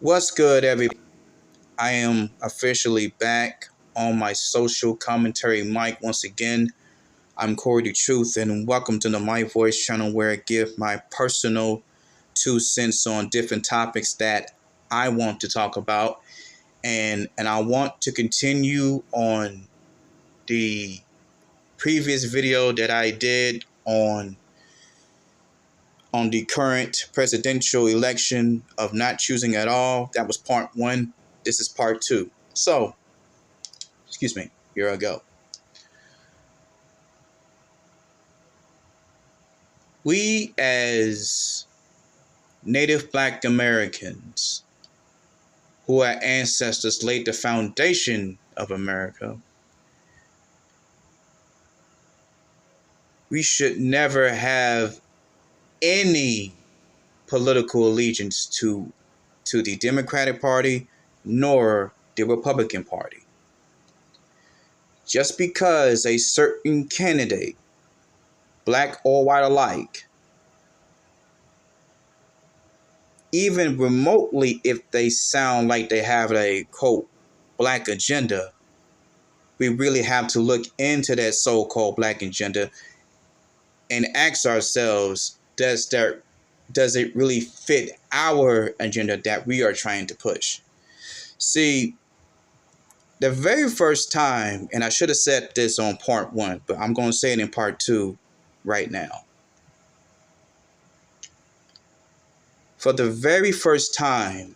What's good, everybody? I am officially back on my social commentary mic once again. I'm Corey the Truth, and welcome to the My Voice channel, where I give my personal 2 cents on different topics that I want to talk about, and I want to continue on the previous video that I did on the current presidential election of not choosing at all. That was part one. This is part two. So, excuse me, here I go. We, as Native Black Americans, who our ancestors laid the foundation of America, we should never have any political allegiance to the Democratic Party nor the Republican Party. Just because a certain candidate, black or white alike, even remotely, if they sound like they have a quote black agenda, we really have to look into that so-called black agenda and ask ourselves, does it really fit our agenda that we are trying to push? See, the very first time, and I should have said this on part one, but I'm going to say it in part two right now. For the very first time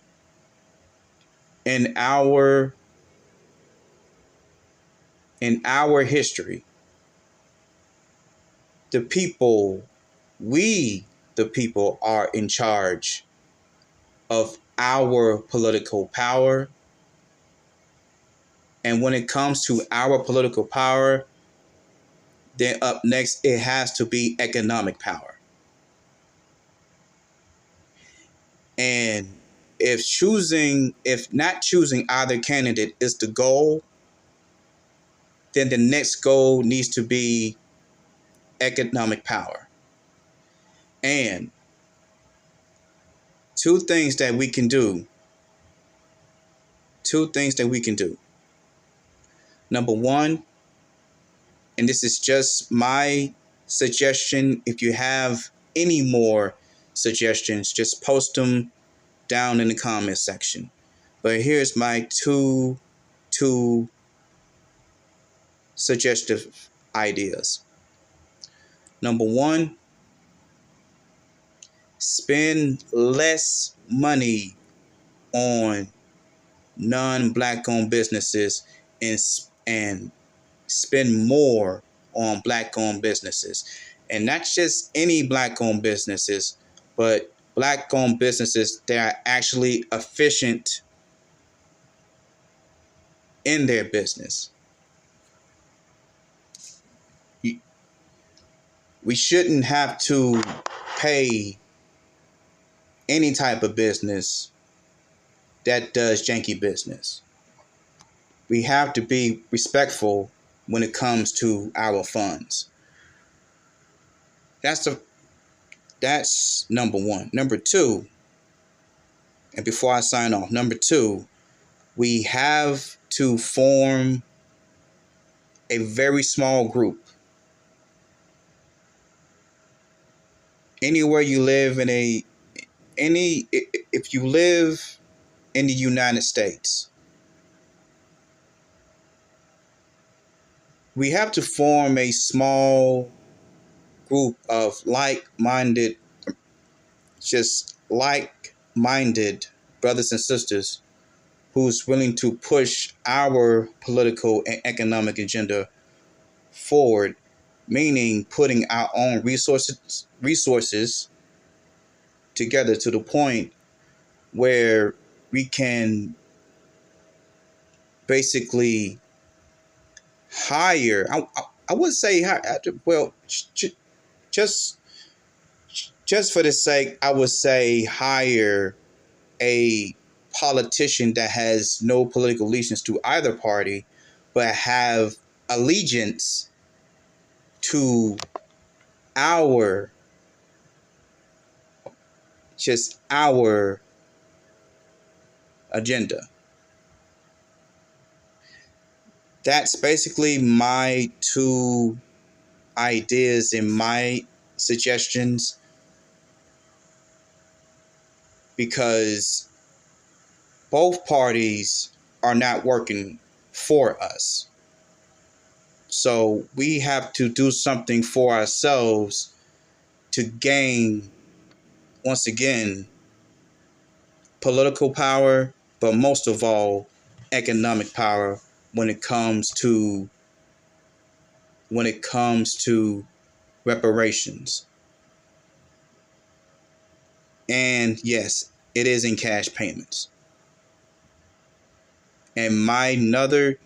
in our history, the people are in charge of our political power. And when it comes to our political power, then up next, it has to be economic power. And if not choosing either candidate is the goal, then the next goal needs to be economic power. And two things that we can do. Number one, and this is just my suggestion. If you have any more suggestions, just post them down in the comment section. But here's my two suggestive ideas. Number one, spend less money on non-black owned businesses and spend more on black owned businesses. And not just any black owned businesses, but black owned businesses that are actually efficient in their business. We shouldn't have to pay any type of business that does janky business. We have to be respectful when it comes to our funds. That's number one. Number two, and before I sign off, number two, we have to form a very small group. Anywhere you live if you live in the United States, we have to form a small group of like-minded brothers and sisters who's willing to push our political and economic agenda forward, meaning putting our own resources together to the point where we can basically hire. I would say, well, just for the sake, I would say hire a politician that has no political allegiance to either party, but have allegiance to our agenda. That's basically my two ideas and my suggestions, because both parties are not working for us. So we have to do something for ourselves to gain, once again, political power, but most of all, economic power when it comes to reparations. And yes, it is in cash payments. And my another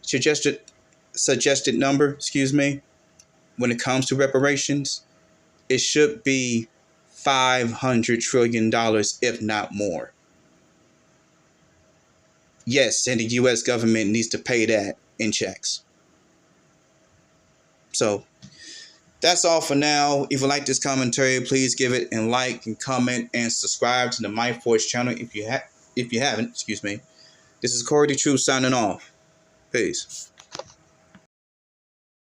suggested number, when it comes to reparations, it should be $500 trillion, if not more. Yes, and the U.S. government needs to pay that in checks. So that's all for now. If you like this commentary, please give it a like and comment and subscribe to the MyVoice channel if you haven't. This is Corey the Truth signing off. Peace.